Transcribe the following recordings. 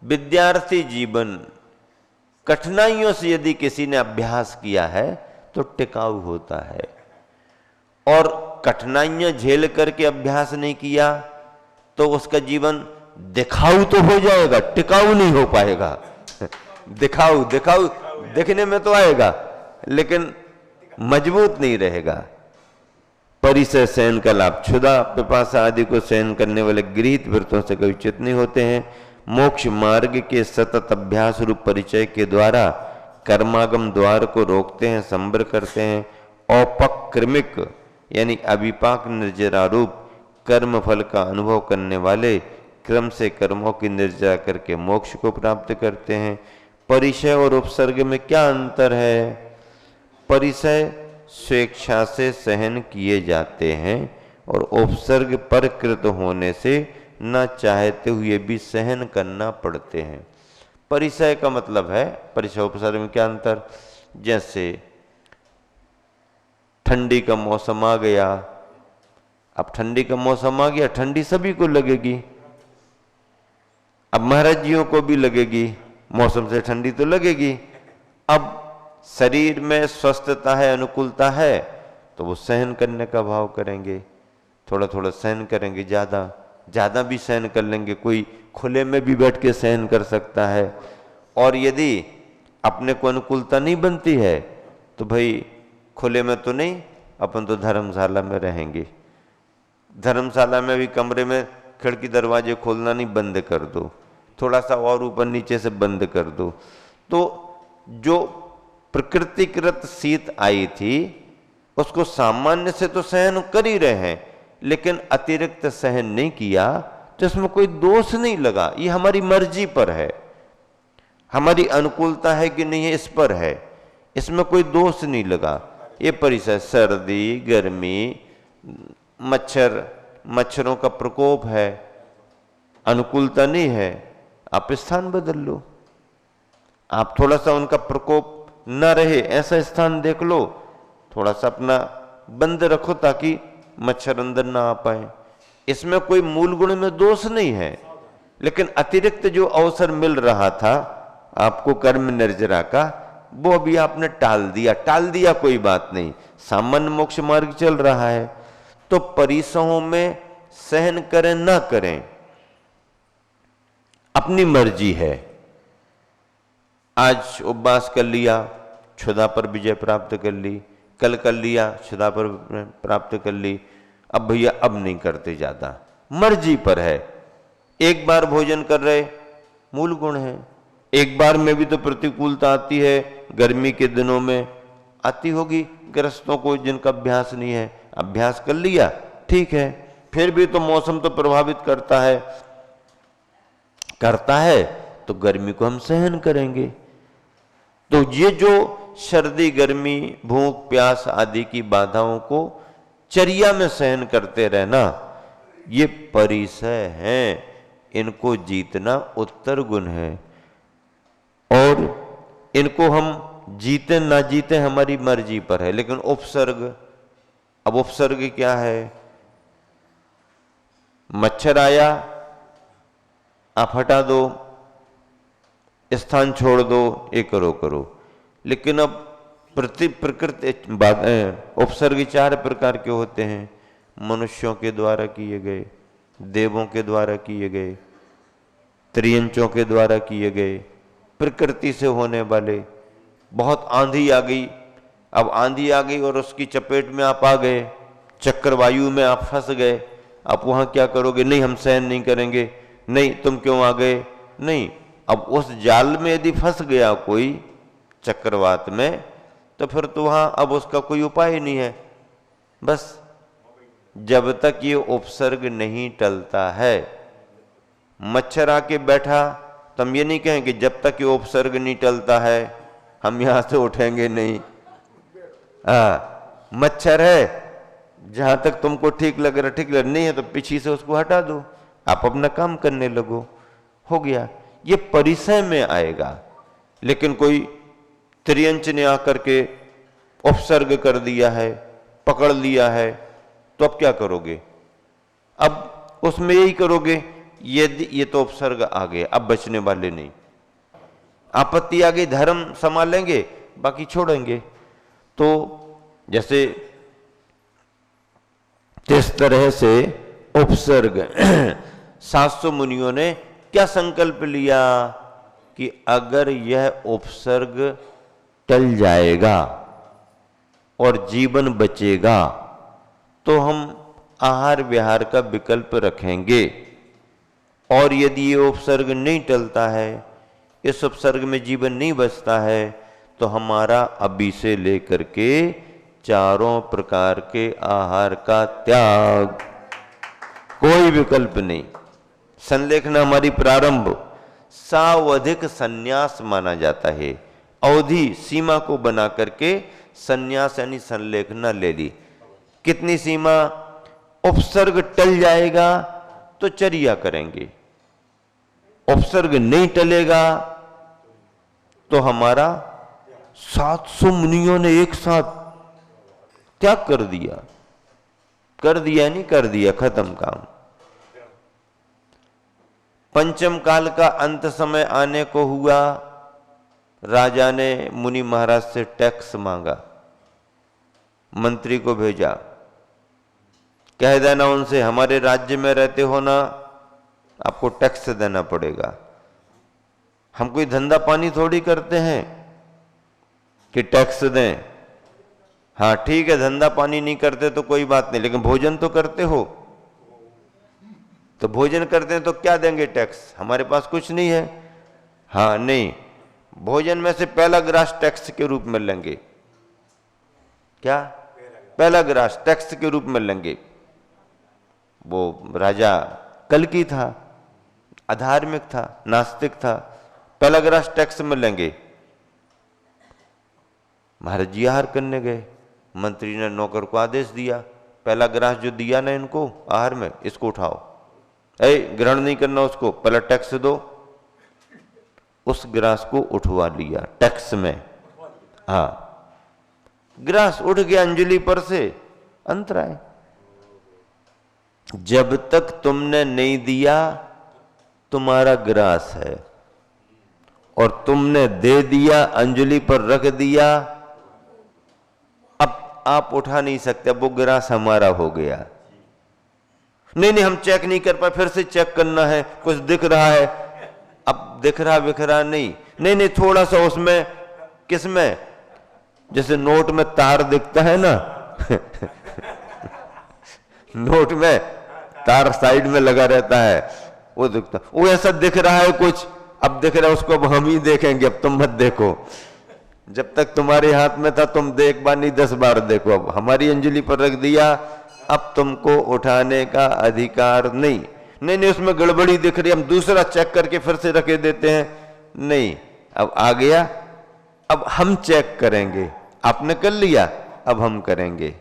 विद्यार्थी जीवन कठिनाइयों से यदि किसी ने अभ्यास किया है तो टिकाऊ होता है, और कठिनाइयां झेल करके अभ्यास नहीं किया तो उसका जीवन दिखाऊ तो हो जाएगा, टिकाऊ नहीं हो पाएगा। दिखाऊ दिखाऊ दिखने में तो आएगा लेकिन मजबूत नहीं रहेगा। परिसय सहन का लाभ, क्षुधा पिपासा आदि को सहन करने वाले गृहीत व्रतों से कभी च्युत नहीं होते हैं। मोक्ष मार्ग के सतत अभ्यास रूप परिचय के द्वारा कर्मागम द्वार को रोकते हैं, संवर करते हैं। औपक्रमिक यानी अभिपाक निर्जरा रूप कर्म फल का अनुभव करने वाले क्रम से कर्मों की निर्जरा करके मोक्ष को प्राप्त करते हैं। परिचय और उपसर्ग में क्या अंतर है? परिचय स्वेच्छा से सहन किए जाते हैं और उपसर्ग परकृत होने से न चाहते हुए भी सहन करना पड़ते हैं। परिचय का मतलब है, परिचय उपसर्ग में क्या अंतर? जैसे ठंडी का मौसम आ गया, अब ठंडी का मौसम आ गया, ठंडी सभी को लगेगी, अब महाराज जियों को भी लगेगी, मौसम से ठंडी तो लगेगी। अब शरीर में स्वस्थता है, अनुकूलता है तो वो सहन करने का भाव करेंगे, थोड़ा थोड़ा सहन करेंगे, ज़्यादा भी सहन कर लेंगे। कोई खुले में भी बैठ के सहन कर सकता है, और यदि अपने को अनुकूलता नहीं बनती है तो भाई खुले में तो नहीं, अपन तो धर्मशाला में रहेंगे। धर्मशाला में भी कमरे में खिड़की दरवाजे खोलना नहीं, बंद कर दो, थोड़ा सा और ऊपर नीचे से बंद कर दो। तो जो प्रकृतिकृत शीत आई थी उसको सामान्य से तो सहन कर ही रहे हैं, लेकिन अतिरिक्त सहन नहीं किया तो इसमें कोई दोष नहीं लगा। ये हमारी मर्जी पर है, हमारी अनुकूलता है कि नहीं है इस पर है, इसमें कोई दोष नहीं लगा। ये परिचय सर्दी गर्मी मच्छरों का प्रकोप है, अनुकूलता नहीं है, आप स्थान बदल लो, आप थोड़ा सा उनका प्रकोप न रहे ऐसा स्थान देख लो, थोड़ा सा अपना बंद रखो ताकि मच्छर अंदर ना आ पाए। इसमें कोई मूल गुण में दोष नहीं है, लेकिन अतिरिक्त जो अवसर मिल रहा था आपको कर्म निर्जरा का, वो अभी आपने टाल दिया कोई बात नहीं, सामान्य मोक्ष मार्ग चल रहा है। तो परिसहों में सहन करें ना करें अपनी मर्जी है। आज उपवास कर लिया, क्षुधा पर विजय प्राप्त कर ली, कल कर लिया, क्षुधा पर प्राप्त कर ली, अब भैया अब नहीं करते, ज्यादा मर्जी पर है। एक बार भोजन कर रहे, मूल गुण है, एक बार में भी तो प्रतिकूलता आती है, गर्मी के दिनों में आती होगी ग्रस्तों को जिनका अभ्यास नहीं है, अभ्यास कर लिया ठीक है, फिर भी तो मौसम तो प्रभावित करता है तो गर्मी को हम सहन करेंगे। तो ये जो सर्दी गर्मी भूख प्यास आदि की बाधाओं को चर्या में सहन करते रहना, ये परिसय हैं, इनको जीतना उत्तर गुण है, और इनको हम जीते ना जीते हमारी मर्जी पर है। लेकिन उपसर्ग, अब उपसर्ग क्या है? मच्छर आया आप हटा दो, स्थान छोड़ दो, ये करो, लेकिन अब प्रकृति उपसर्ग 4 प्रकार के होते हैं, मनुष्यों के द्वारा किए गए, देवों के द्वारा किए गए, त्रियंचों के द्वारा किए गए, प्रकृति से होने वाले। बहुत आंधी आ गई, अब आंधी आ गई और उसकी चपेट में आप आ गए, चक्रवायु में आप फंस गए, आप वहां क्या करोगे? नहीं हम सहन नहीं करेंगे, नहीं तुम क्यों आ गए, नहीं। अब उस जाल में यदि फंस गया कोई चक्रवात में, तो फिर तो वहां अब उसका कोई उपाय ही नहीं है। बस जब तक ये उपसर्ग नहीं टलता है, मच्छर आके बैठा तो हम ये नहीं कहेंगे जब तक ये उपसर्ग नहीं टलता है हम यहां से उठेंगे नहीं। मच्छर है, जहां तक तुमको ठीक लग रहा नहीं है तो पीछे से उसको हटा दो, आप अपना काम करने लगो, हो गया। ये परिसय में आएगा। लेकिन कोई त्रियंच ने आकर के उपसर्ग कर दिया है, पकड़ लिया है, तो अब क्या करोगे? अब उसमें यही करोगे, ये तो उपसर्ग आ गए, अब बचने वाले नहीं। आपत्ति आ गई, धर्म संभालेंगे, बाकी छोड़ेंगे। तो जैसे इस तरह से उपसर्ग 700 मुनियों ने क्या संकल्प लिया कि अगर यह उपसर्ग टल जाएगा और जीवन बचेगा तो हम आहार विहार का विकल्प रखेंगे, और यदि ये उपसर्ग नहीं टलता है, इस उपसर्ग में जीवन नहीं बचता है, तो हमारा अभी से लेकर के चारों प्रकार के आहार का त्याग, कोई विकल्प नहीं। संलेखना हमारी प्रारंभ सावधिक संन्यास माना जाता है। अवधि सीमा को बना करके संन्यास यानी संलेखना ले ली। कितनी सीमा? उपसर्ग टल जाएगा तो चर्या करेंगे, उपसर्ग नहीं टलेगा तो हमारा 700 मुनियों ने एक साथ त्याग कर दिया। कर दिया नहीं कर दिया, खत्म काम। पंचम काल का अंत समय आने को हुआ, राजा ने मुनि महाराज से टैक्स मांगा, मंत्री को भेजा, कह देना उनसे हमारे राज्य में रहते हो ना, आपको टैक्स देना पड़ेगा। हम कोई धंधा पानी थोड़ी करते हैं कि टैक्स दें। हाँ ठीक है, धंधा पानी नहीं करते तो कोई बात नहीं, लेकिन भोजन तो करते हो, तो भोजन करते हैं तो क्या देंगे टैक्स? हमारे पास कुछ नहीं है। हाँ नहीं, भोजन में से पहला ग्रास टैक्स के रूप में लेंगे। क्या? पहला ग्रास टैक्स के रूप में लेंगे। वो राजा कल्कि था, अधार्मिक था, नास्तिक था, पहला ग्रास टैक्स में लेंगे। महाराज जी आहार करने गए, मंत्री ने नौकर को आदेश दिया, पहला ग्रास जो दिया ना इनको आहार में, इसको उठाओ, ग्रहण नहीं करना उसको, पहला टैक्स दो। उस ग्रास को उठवा लिया टैक्स में। हाँ, ग्रास उठ गया अंजलि पर से, अंतराय। जब तक तुमने नहीं दिया तुम्हारा ग्रास है, और तुमने दे दिया, अंजलि पर रख दिया, अब आप उठा नहीं सकते, अब वो ग्रास हमारा हो गया। नहीं हम चेक नहीं कर पाए, फिर से चेक करना है, कुछ दिख रहा है, अब दिख रहा बिखरा नहीं, थोड़ा सा उसमें, किसमें, जैसे नोट में तार दिखता है ना नोट में तार साइड में लगा रहता है, वो दिखता, वो ऐसा दिख रहा है कुछ, अब दिख रहा है उसको, अब हम ही देखेंगे, अब तुम मत देखो। जब तक तुम्हारे हाथ में था तुम एक बार नहीं 10 बार देखो, अब हमारी अंजलि पर रख दिया, अब तुमको उठाने का अधिकार नहीं, उसमें गड़बड़ी दिख रही, हम दूसरा चेक करके फिर से रखे देते हैं, नहीं, अब आ गया, अब हम चेक करेंगे, आपने कर लिया, अब हम करेंगे।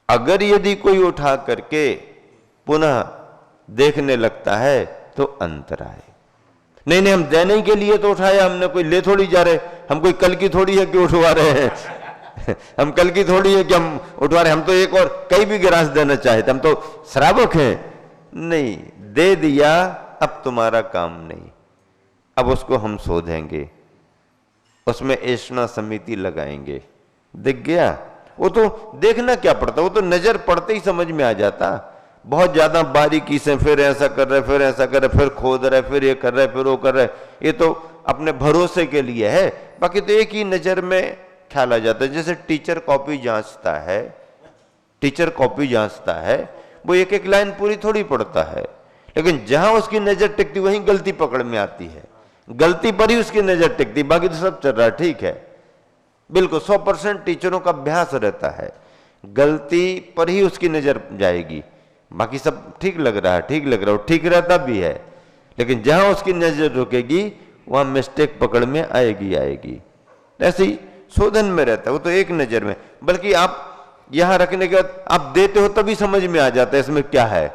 अगर यदि कोई उठा करके पुनः देखने लगता है तो अंतराय। नहीं हम देने के लिए तो उठाया हमने, कोई ले थोड़ी जा रहे, हम कोई कल की थोड़ी है कि उठवा रहे हैं हम कल की थोड़ी है कि हम उठवा रहे, हम तो एक और कई भी गिलास देना चाहते, हम तो श्रावक हैं। नहीं, दे दिया, अब तुम्हारा काम नहीं, अब उसको हम शोधेंगे, उसमें ऐष्णा समिति लगाएंगे। दिख गया, वो तो देखना क्या पड़ता, वो तो नजर पड़ते ही समझ में आ जाता। बहुत ज्यादा बारीकी से फिर ऐसा कर रहे, फिर ऐसा कर रहे, फिर खोद रहे, फिर ये कर रहे, फिर वो कर रहे, ये तो अपने भरोसे के लिए है, बाकी तो एक ही नजर में ख्याल आ जाता है। जैसे टीचर कॉपी जांचता है, टीचर कॉपी जांचता है, वो एक एक लाइन पूरी थोड़ी पढ़ता है, लेकिन जहां उसकी नजर टिकती वहीं गलती पकड़ में आती है, गलती पर ही उसकी नजर टिकती, बाकी तो सब चल रहा है ठीक है। बिल्कुल 100% टीचरों का अभ्यास रहता है, गलती पर ही उसकी नजर जाएगी, बाकी सब ठीक लग रहा है, ठीक लग रहा है, ठीक रहता भी है, लेकिन जहां उसकी नजर रुकेगी वहां मिस्टेक पकड़ में आएगी। ऐसे ही शोधन में रहता है, वो तो एक नजर में, बल्कि आप यहां रखने के बाद आप देते हो तभी समझ में आ जाता है इसमें क्या है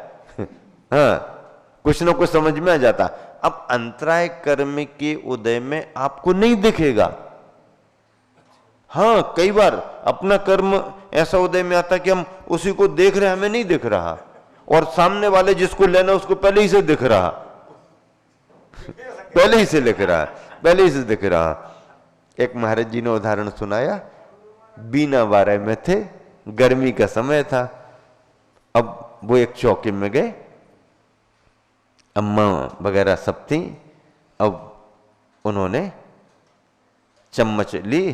हाँ, कुछ ना कुछ समझ में आ जाता। अब अंतराय कर्म के उदय में आपको नहीं दिखेगा। हाँ, कई बार अपना कर्म ऐसा उदय में आता कि हम उसी को देख रहे हैं, हमें नहीं दिख रहा, और सामने वाले जिसको लेना उसको पहले ही से दिख रहा, पहले ही से लिख रहा, पहले ही से दिख रहा। एक महाराज जी ने उदाहरण सुनाया, बीना बारह में थे, गर्मी का समय था। अब वो एक चौकी में गए, अम्मा वगैरह सब थी। अब उन्होंने चम्मच ली,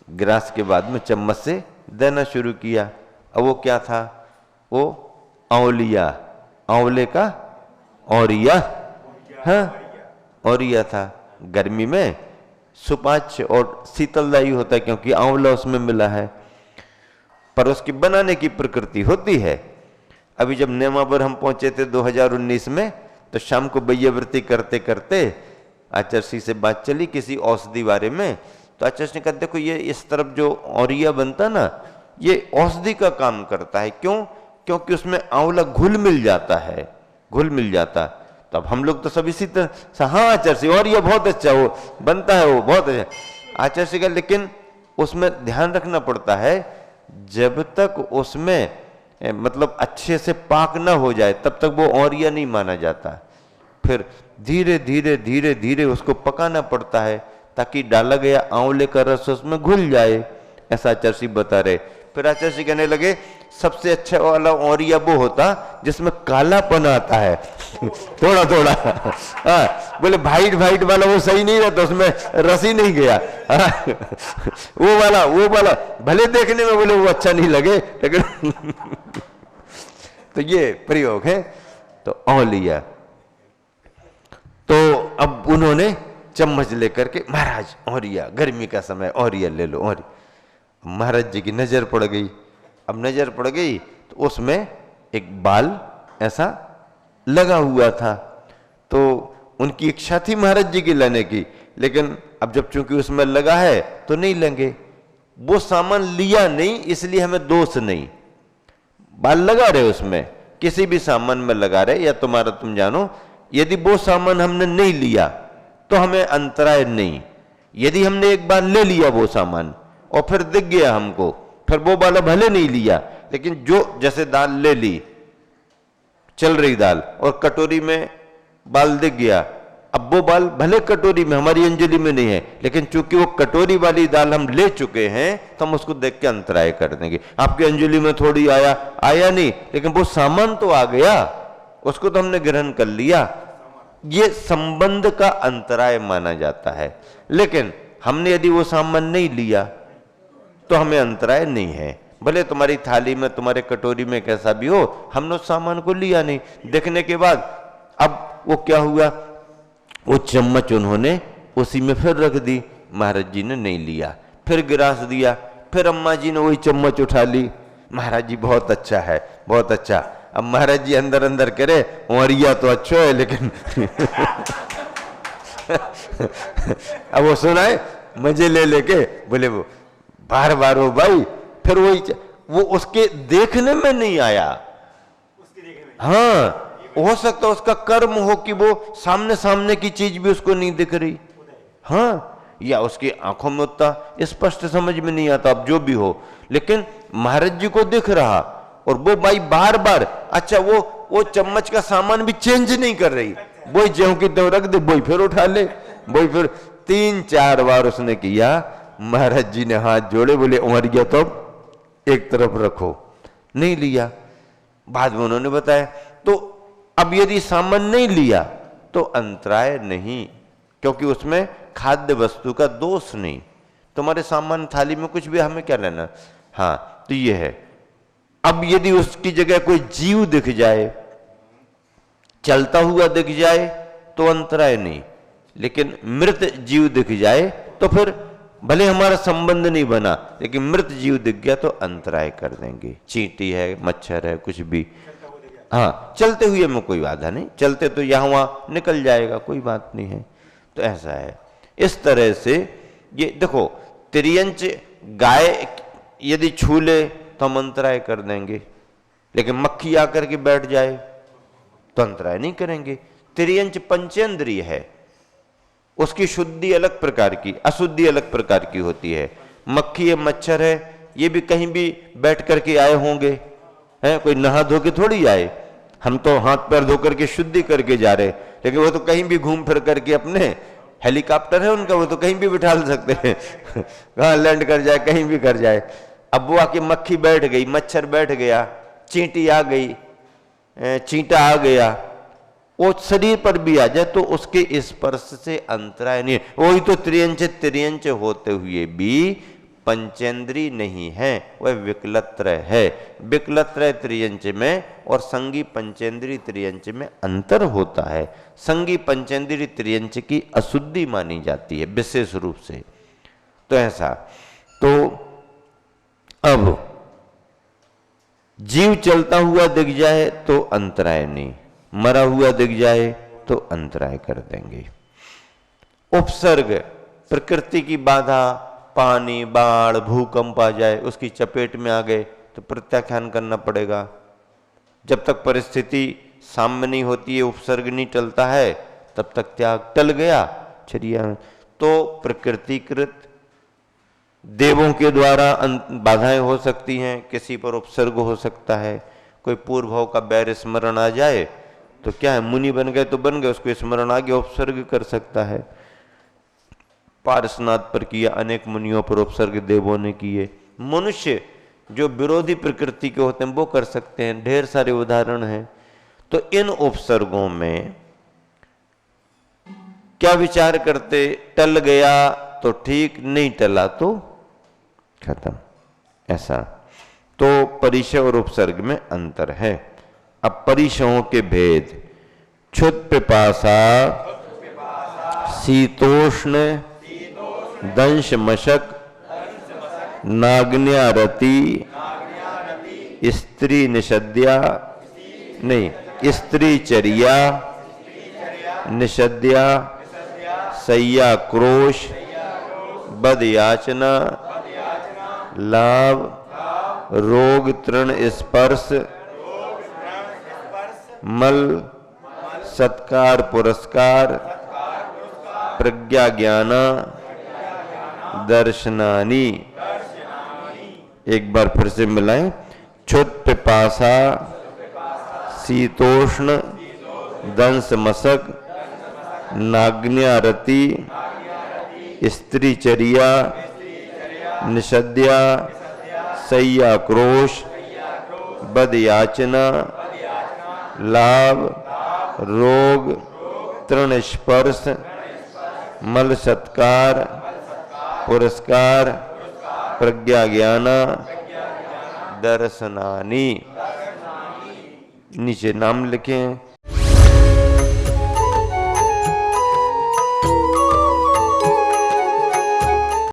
गिलास के बाद में चम्मच से देना शुरू किया। अब वो क्या था, वो औलिया, आंवले का औरिया, हाँ औरिया था। गर्मी में सुपाच्य और शीतलदायी होता है क्योंकि आंवला उसमें मिला है, पर उसकी बनाने की प्रकृति होती है। अभी जब नेमावर हम पहुंचे थे 2019 में, तो शाम को बैयवृत्ति करते करते आचार्य से बात चली किसी औषधि बारे में। तो आचार्य ने कहा देखो ये इस तरफ जो औरिया बनता ना, ये औषधि का काम करता है। क्यों? क्योंकि उसमें आंवला घुल मिल जाता है, घुल मिल जाता। तो अब हम लोग तो सब इसी तरह, हाँ आचार्य और ये बहुत अच्छा वो बनता है, वो बहुत अच्छा। आचार्य का लेकिन उसमें ध्यान रखना पड़ता है, जब तक उसमें मतलब अच्छे से पाक ना हो जाए तब तक वो औरिया नहीं माना जाता। फिर धीरे धीरे धीरे धीरे उसको पकाना पड़ता है ताकि डाला गया आंवले का रस उसमें घुल जाए, ऐसा आचार्य बता रहे। फिर आचार्य कहने लगे सबसे अच्छा वाला औरिया वो होता जिसमें कालापन आता है थोड़ा थोड़ा। हाँ बोले वाइट वाइट वाला वो सही नहीं रहता, उसमें रस ही नहीं गया। वो वाला भले देखने में बोले वो अच्छा नहीं लगे, लेकिन तो ये प्रयोग है। तो औलिया, तो अब उन्होंने चम्मच लेकर के, महाराज औरिया, गर्मी का समय औरिया ले लो, औरिया। महाराज जी की नजर पड़ गई। अब नजर पड़ गई तो उसमें एक बाल ऐसा लगा हुआ था, तो उनकी इच्छा थी महाराज जी की लेने की, लेकिन अब जब चूंकि उसमें लगा है तो नहीं लेंगे। वो सामान लिया नहीं, इसलिए हमें दोष नहीं। बाल लगा रहे उसमें, किसी भी सामान में लगा रहे, या तुम्हारा तुम जानो, यदि वो सामान हमने नहीं लिया तो हमें अंतराय नहीं। यदि हमने एक बार ले लिया वो सामान और फिर दिख गया हमको, फिर वो वाला भले नहीं लिया, लेकिन जो जैसे दाल ले ली, चल रही दाल, और कटोरी में बाल दिख गया, अब वो बाल भले कटोरी में हमारी अंजलि में नहीं है, लेकिन चूंकि वो कटोरी वाली दाल हम ले चुके हैं तो हम उसको देख के अंतराय कर देंगे। आपकी अंजलि में थोड़ी आया नहीं, लेकिन वो सामान तो आ गया, उसको तो हमने ग्रहण कर लिया। ये संबंध का अंतराय माना जाता है। लेकिन हमने यदि वो सामान नहीं लिया तो हमें अंतराय नहीं है। भले तुम्हारी थाली में, तुम्हारे कटोरी में कैसा भी हो, हमने उस सामान को लिया नहीं। देखने के बाद अब वो क्या हुआ, वो चम्मच उन्होंने उसी में फिर रख दी, महाराज जी ने नहीं लिया। फिर गिलास दिया, फिर अम्मा जी ने वही चम्मच उठा ली, महाराज जी बहुत अच्छा है, बहुत अच्छा। अब महाराज जी अंदर अंदर करे, औरिया तो अच्छा है लेकिन अब वो सुनाए मजे ले लेके बोले वो बार बार वो भाई, फिर वो उसके देखने में नहीं आया। हाँ हो सकता है उसका कर्म हो कि वो सामने सामने की चीज भी उसको नहीं दिख रही, हाँ, या उसकी आंखों में उतना स्पष्ट समझ में नहीं आता, अब जो भी हो, लेकिन महाराज जी को दिख रहा। और वो भाई बार बार, अच्छा वो चम्मच का सामान भी चेंज नहीं कर रही, वही ज्यों की त्यों रख दे, वही फिर उठा ले, वही फिर 3-4 बार उसने किया। महाराज जी ने हाथ जोड़े, बोले उमर गया तो एक तरफ रखो, नहीं लिया। बाद में उन्होंने बताया, तो अब यदि सामान नहीं लिया तो अंतराय नहीं, क्योंकि उसमें खाद्य वस्तु का दोष नहीं। तुम्हारे सामान थाली में कुछ भी, हमें क्या लेना। हाँ तो ये है। अब यदि उसकी जगह कोई जीव दिख जाए, चलता हुआ दिख जाए तो अंतराय नहीं, लेकिन मृत जीव दिख जाए तो फिर भले हमारा संबंध नहीं बना, लेकिन मृत जीव दिख गया तो अंतराय कर देंगे। चींटी है, मच्छर है, कुछ भी, हाँ चलते हुए में कोई बाधा नहीं, चलते तो यहाँ वहां निकल जाएगा, कोई बात नहीं है। तो ऐसा है। इस तरह से ये देखो, तिर्यंच गाय यदि छू ले तो हम अंतराय कर देंगे, लेकिन मक्खी आकर के बैठ जाए तो अंतराय नहीं करेंगे। तिर्यंच पंचेंद्रिय है, उसकी शुद्धि अलग प्रकार की, अशुद्धि अलग प्रकार की होती है। मक्खी है, मच्छर है, ये भी कहीं भी बैठ करके आए होंगे, हैं, कोई नहा धो के थोड़ी आए, हम तो हाथ पैर धो करके शुद्धि करके जा रहे, लेकिन वो तो कहीं भी घूम फिर करके, अपने हेलीकॉप्टर है उनका, वो तो कहीं भी बिठा सकते हैं कहाँ लैंड कर जाए, कहीं भी कर जाए। अब वो आके मक्खी बैठ गई, मच्छर बैठ गया, चींटी आ गई, चींटा आ गया, वो शरीर पर भी आ जाए तो उसके स्पर्श से अंतराय नहीं है। वही तो त्रियंच होते हुए भी पंचेंद्री नहीं है, वह विकलत्रय है। विकलत्रय त्रियंच में और संगी पंचेंद्री त्रियंच में अंतर होता है। संगी पंचेंद्री त्रियंच की अशुद्धि मानी जाती है विशेष रूप से। तो ऐसा, तो अब जीव चलता हुआ दिख जाए तो अंतराय नहीं, मरा हुआ दिख जाए तो अंतराय कर देंगे। उपसर्ग, प्रकृति की बाधा, पानी, बाढ़, भूकंप आ जाए, उसकी चपेट में आ गए तो प्रत्याख्यान करना पड़ेगा। जब तक परिस्थिति साम्य नहीं होती है, उपसर्ग नहीं टलता है, तब तक त्याग। टल गया चरिया तो प्रकृतिकृत देवों के द्वारा बाधाएं हो सकती हैं, किसी पर उपसर्ग हो सकता है। कोई पूर्व भाव का बैर स्मरण आ जाए तो क्या है, मुनि बन गए तो बन गए, उसको स्मरण आ गया, उपसर्ग कर सकता है। पारसनाथ पर किया, अनेक मुनियों पर उपसर्ग देवों ने किए। मनुष्य जो विरोधी प्रकृति के होते हैं वो कर सकते हैं, ढेर सारे उदाहरण हैं। तो इन उपसर्गों में क्या विचार करते, टल गया तो ठीक, नहीं टला तो खत्म, ऐसा। तो परिचय और उपसर्ग में अंतर है। अब परिचयों के भेद, क्षुत पिपासा, शीतोष्ण, दंश मशक, नाग्न्यारति, स्त्री निषद्या, नहीं स्त्री चर्या, निषद्या, सय्या क्रोश, बद याचना, लाभ, रोग तृण स्पर्श, मल, सत्कार पुरस्कार, प्रज्ञा ज्ञाना, दर्शनानी। एक बार फिर से मिलाएं, क्षुत पिपासा, शीतोष्ण, दंश मशक, नाग्न्यारति, स्त्री चर्या, निषद्या, सय्या क्रोश, बद याचना, लाभ, रोग, तृण स्पर्श, मल सत्कार, पुरस्कार, प्रज्ञा ज्ञाना, दर्शनानी। नीचे नाम लिखें,